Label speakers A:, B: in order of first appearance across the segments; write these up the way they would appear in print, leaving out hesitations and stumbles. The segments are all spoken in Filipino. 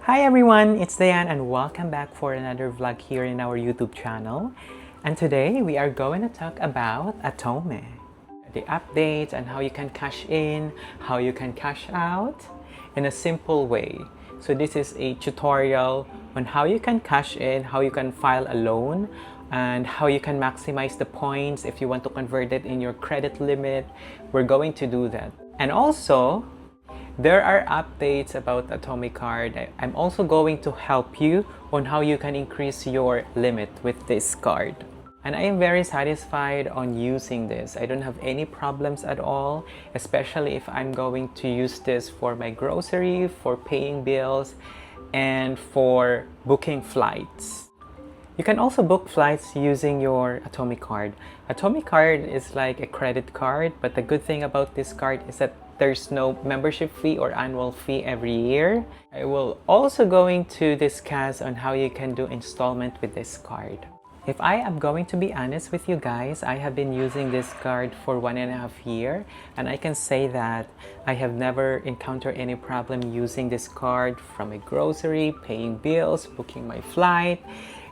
A: Hi everyone, it's Dayan and welcome back for another vlog here in our YouTube channel. And today we are going to talk about Atome. The updates and how you can cash in, how you can cash out in a simple way. So this is a tutorial on how you can cash in, how you can file a loan, and how you can maximize the points if you want to convert it in your credit limit. We're going to do that. And also, there are updates about Atome card. I'm also going to help you on how you can increase your limit with this card. And I am very satisfied on using this. I don't have any problems at all, especially if I'm going to use this for my grocery, for paying bills, and for booking flights. You can also book flights using your Atome card. Atome card is like a credit card, but the good thing about this card is that there's no membership fee or annual fee every year. I will also going to discuss on how you can do installment with this card. If I am going to be honest with you guys, I have been using this card for 1.5 years, and I can say that I have never encountered any problem using this card from a grocery, paying bills, booking my flight.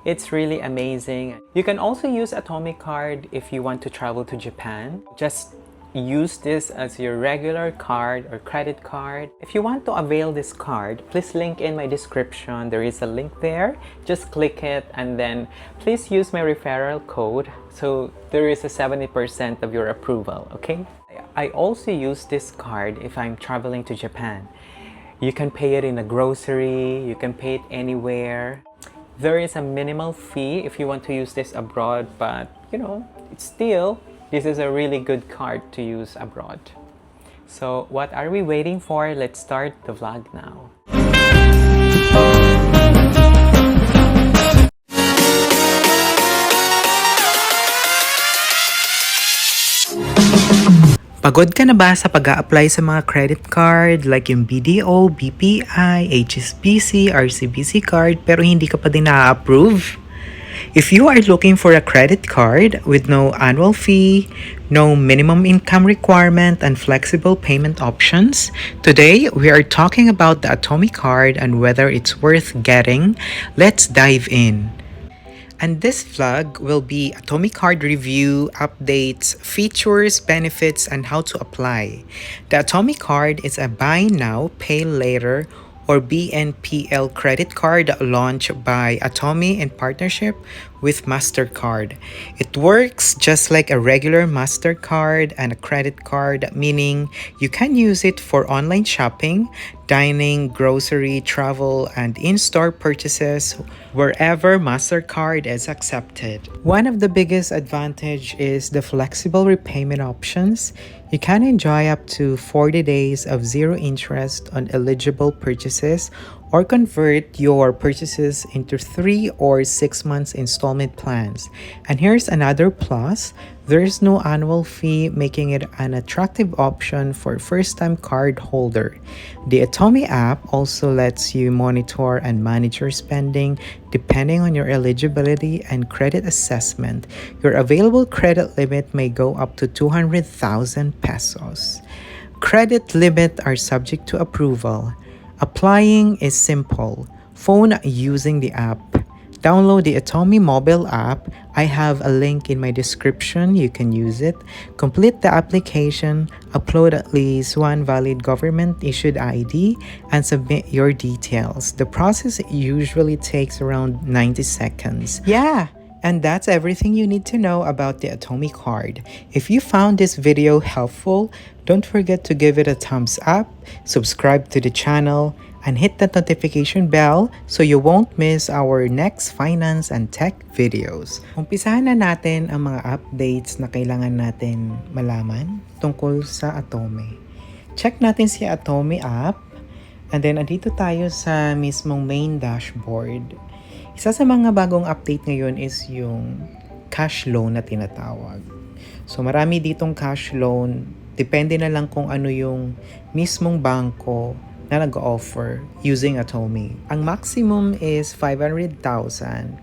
A: It's really amazing. You can also use Atome card if you want to travel to Japan. Just use this as your regular card or credit card. If you want to avail this card, please link in my description. There is a link there. Just click it and then please use my referral code so there is a 70% of your approval, okay? I also use this card if I'm traveling to Japan. You can pay it in a grocery, you can pay it anywhere. There is a minimal fee if you want to use this abroad, but it's still, this is a really good card to use abroad. So what are we waiting for? Let's start the vlog now. Pagod ka na ba sa pag-a-apply sa mga credit card like yung BDO, BPI, HSBC, RCBC card pero hindi ka pa din na-approve? If you are looking for a credit card with no annual fee, no minimum income requirement, and flexible payment options, today we are talking about the Atome card and whether it's worth getting. Let's dive in. And this vlog will be Atome card review, updates, features, benefits, and how to apply. The Atome card is a buy now, pay later or BNPL credit card launched by Atome in partnership with MasterCard. It works just like a regular MasterCard and a credit card, meaning you can use it for online shopping, dining, grocery, travel, and in-store purchases wherever MasterCard is accepted. One of the biggest advantage is the flexible repayment options. You can enjoy up to 40 days of zero interest on eligible purchases or convert your purchases into 3 or 6 months installment plans. And here's another plus. There's no annual fee, making it an attractive option for first-time card holder. The Atome app also lets you monitor and manage your spending depending on your eligibility and credit assessment. Your available credit limit may go up to 200,000 pesos. Credit limit are subject to approval. Applying is simple. Phone using the app. Download the Atome mobile app. I have a link in my description. You can use it. Complete the application, upload at least one valid government-issued ID, and submit your details. The process usually takes around 90 seconds. Yeah! And that's everything you need to know about the Atome card. If you found this video helpful, don't forget to give it a thumbs up, subscribe to the channel, and hit the notification bell so you won't miss our next finance and tech videos. Umpisahan na natin ang mga updates na kailangan natin malaman tungkol sa Atome. Check natin si Atome app, and then andito tayo sa mismong main dashboard. Isa sa mga bagong update ngayon is yung cash loan na tinatawag. So marami ditong cash loan, depende na lang kung ano yung mismong bangko na nag-offer using Atome. Ang maximum is 500,000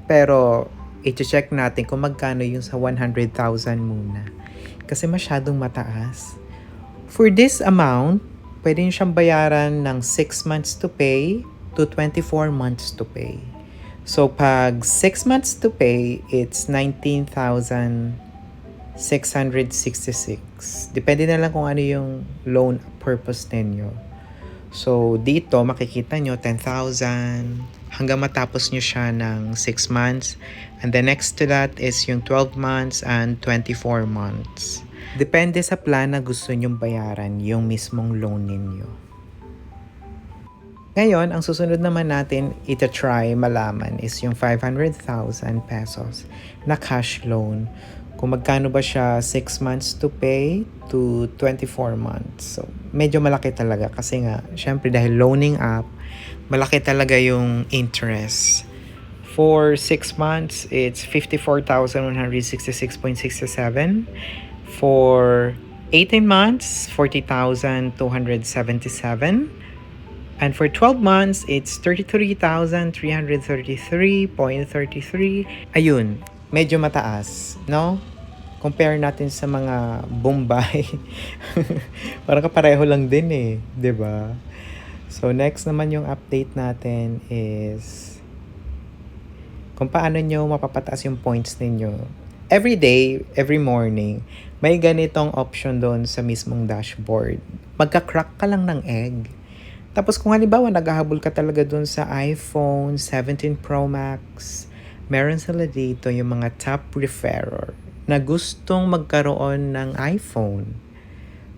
A: pero i-check natin kung magkano yung sa 100,000 muna kasi masyadong mataas. For this amount, pwede nyo siyang bayaran ng 6 months to pay to 24 months to pay. So pag 6 months to pay, it's 19,666. Depende na lang kung ano yung loan purpose ninyo. So dito makikita nyo 10,000 hanggang matapos nyo siya ng 6 months. And the next to that is yung 12 months and 24 months. Depende sa plan na gusto nyong bayaran yung mismong loan ninyo. Ngayon, ang susunod naman natin ita-try malaman is yung 500,000 pesos na cash loan. Kung magkano ba siya 6 months to pay to 24 months. So, medyo malaki talaga kasi nga, syempre dahil loaning up, malaki talaga yung interest. For 6 months, it's 54,166.67. For 18 months, 40,277. And for 12 months, it's 33,333.33. Ayun, medyo mataas, no? Compare natin sa mga Bombay. Parang kapareho lang din eh, 'di ba? So next naman yung update natin is kung paano nyo mapapataas yung points ninyo. Every day, every morning, may ganitong option doon sa mismong dashboard. Magka-crack ka lang ng egg. Tapos kung halimbawa naghahabol ka talaga dun sa iPhone 17 Pro Max, meron sila dito yung mga top referrer na gustong magkaroon ng iPhone.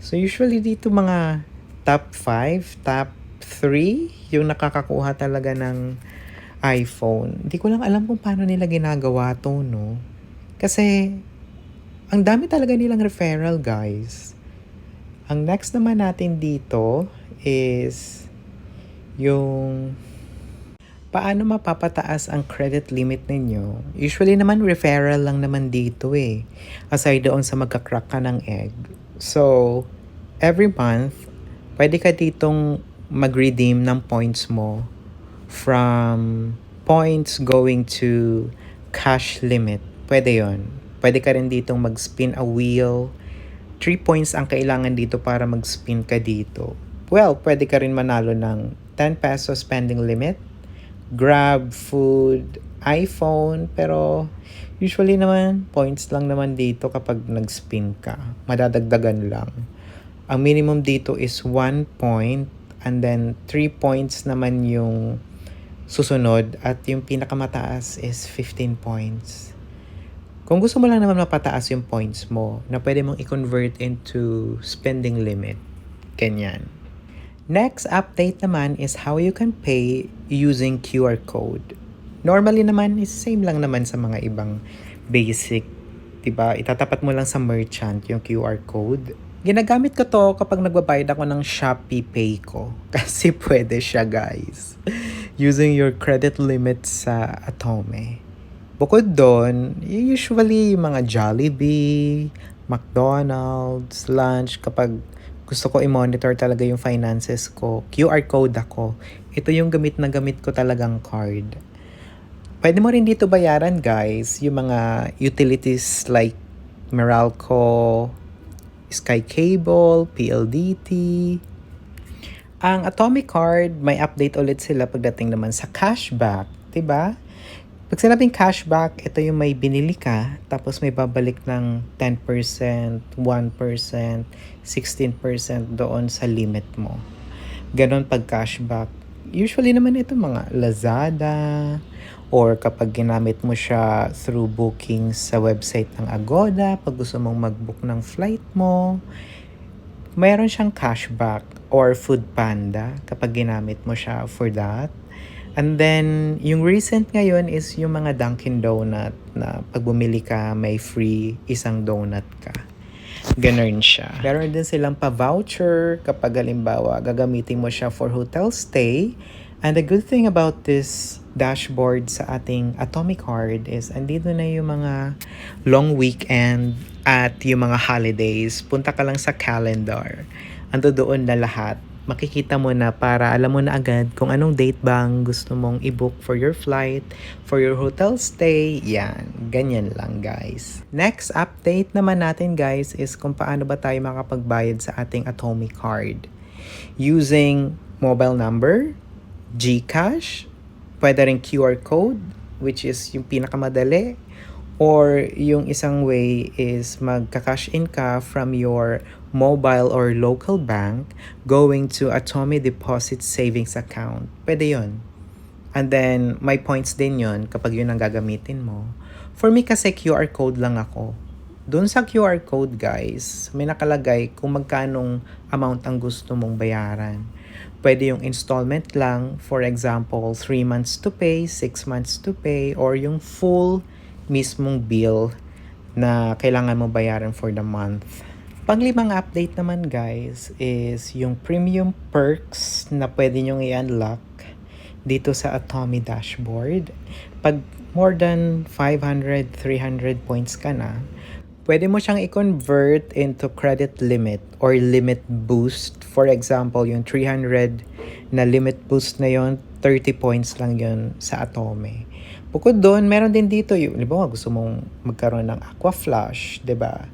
A: So usually dito mga top 5, top 3 yung nakakakuha talaga ng iPhone. Hindi ko lang alam kung paano nila ginagawa to, no? Kasi ang dami talaga nilang referral, guys. Ang next naman natin dito is yung paano mapapataas ang credit limit ninyo. Usually naman referral lang naman dito eh. Aside doon sa magka-crack ka ng egg. So, every month, pwede ka ditong mag-redeem ng points mo from points going to cash limit. Pwede yon. Pwede ka rin ditong mag-spin a wheel. 3 points ang kailangan dito para mag-spin ka dito. Well, pwede ka rin manalo ng 10 pesos spending limit, Grab, food, iPhone, pero usually naman, points lang naman dito kapag nag-spin ka. Madadagdagan lang. Ang minimum dito is 1 point and then 3 points naman yung susunod at yung pinakamataas is 15 points. Kung gusto mo lang naman mapataas yung points mo na pwede mong i-convert into spending limit, ganyan. Next update naman is how you can pay using QR code. Normally naman is same lang naman sa mga ibang basic, 'di ba? Itatapat mo lang sa merchant yung QR code. Ginagamit ko to kapag nagbabayad ako ng Shopee Pay ko kasi pwede siya, guys. Using your credit limit sa Atome. Bukod doon, usually mga Jollibee, McDonald's, lunch kapag gusto ko i-monitor talaga yung finances ko, QR code ako. Ito yung gamit na gamit ko talagang card. Pwede mo rin dito bayaran, guys, yung mga utilities like Meralco, Sky Cable, PLDT. Ang Atomic Card, may update ulit sila pagdating naman sa cashback, 'di ba? Pag sinabing cashback, ito yung may binili ka, tapos may babalik ng 10%, 1%, 16% doon sa limit mo. Ganon pag cashback. Usually naman ito mga Lazada, or kapag ginamit mo siya through booking sa website ng Agoda, pag gusto mong mag-book ng flight mo, mayroon siyang cashback or Food Panda kapag ginamit mo siya for that. And then, yung recent ngayon is yung mga Dunkin' Donut na pag bumili ka, may free isang donut ka. Ganun siya. Meron din silang pa-voucher kapag halimbawa gagamitin mo siya for hotel stay. And the good thing about this dashboard sa ating Atomic Card is andito na yung mga long weekend at yung mga holidays. Punta ka lang sa calendar. Ando doon na lahat. Makikita mo na para alam mo na agad kung anong date bang gusto mong i-book for your flight, for your hotel stay. Yan, ganyan lang, guys. Next update naman natin, guys, is kung paano ba tayo makapagbayad sa ating Atomic Card. Using mobile number, GCash, pwede rin QR code, which is yung pinakamadali, or yung isang way is magka-cash in ka from your mobile or local bank going to Atome Deposit Savings Account. Pwede yun. And then, may points din yun kapag yun ang gagamitin mo. For me kasi QR code lang ako. Doon sa QR code guys, may nakalagay kung magkanong amount ang gusto mong bayaran. Pwede yung installment lang, for example, 3 months to pay, 6 months to pay, or yung full mismong bill na kailangan mo bayaran for the month. Panglimang update naman guys is yung premium perks na pwede nyong i-unlock dito sa Atome dashboard. Pag more than 500, 300 points ka na, pwede mo siyang i-convert into credit limit or limit boost. For example, yung 300 na limit boost na yon, 30 points lang yon sa Atome. Bukod doon, meron din dito yung, di ba, gusto mong magkaroon ng aqua flush, di ba?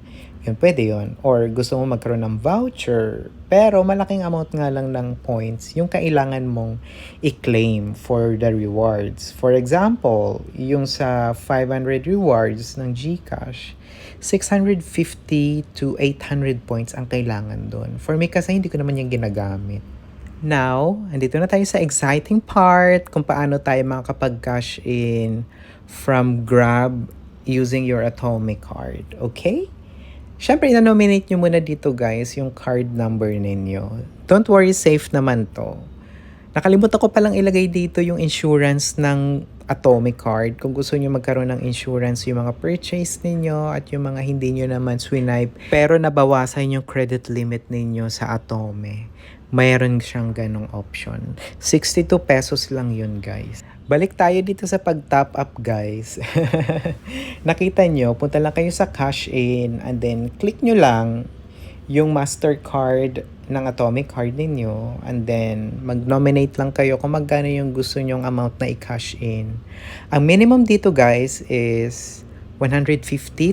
A: Yun, pwede yun. Or gusto mong magkaroon ng voucher, pero malaking amount nga lang ng points yung kailangan mong i-claim for the rewards. For example, yung sa 500 rewards ng GCash, 650 to 800 points ang kailangan doon. For me kasi hindi ko naman yung ginagamit. Now, andito na tayo sa exciting part kung paano tayo makakapag-cash in from Grab using your Atome card. Okay? Siyempre, ina-nominate nyo muna dito guys yung card number ninyo. Don't worry, safe naman to. Nakalimutan ko palang ilagay dito yung insurance ng Atome card. Kung gusto nyo magkaroon ng insurance yung mga purchase ninyo at yung mga hindi nyo naman swipe pero nabawasan yung credit limit ninyo sa Atome. Mayroon siyang ganong option. 62 pesos lang yun guys. Balik tayo dito sa pag-top up guys. Nakita nyo, punta lang kayo sa cash in and then click nyo lang yung Mastercard ng Atome card ninyo and then mag-nominate lang kayo kung magkano yung gusto nyong amount na i-cash in. Ang minimum dito guys is 150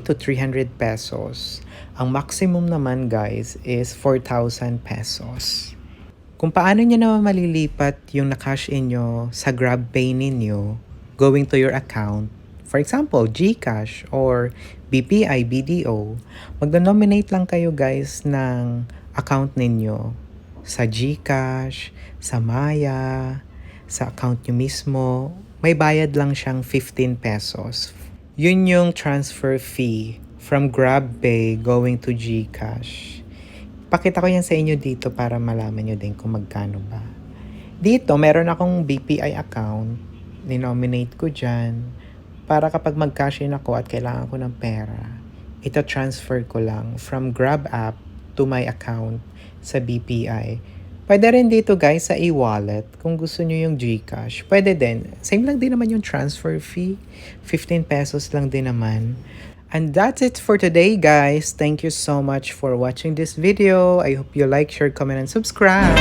A: to 300 pesos. Ang maximum naman guys is 4,000 pesos. Kung paano nyo naman malilipat yung na-cash in nyo sa GrabPay ninyo going to your account, for example, GCash or BPI, BDO, mag-nominate lang kayo guys ng account ninyo sa GCash, sa Maya, sa account nyo mismo. May bayad lang siyang 15 pesos. Yun yung transfer fee from GrabPay going to GCash. Pakita ko yan sa inyo dito para malaman nyo din kung magkano ba. Dito, meron akong BPI account. Dinominate ko dyan. Para kapag mag-cash in ako at kailangan ko ng pera, ito transfer ko lang from Grab app to my account sa BPI. Pwede rin dito guys sa e-wallet kung gusto nyo yung GCash. Pwede din. Same lang din naman yung transfer fee. 15 pesos lang din naman. And that's it for today guys. Thank you so much for watching this video. I hope you like, share, comment, and subscribe.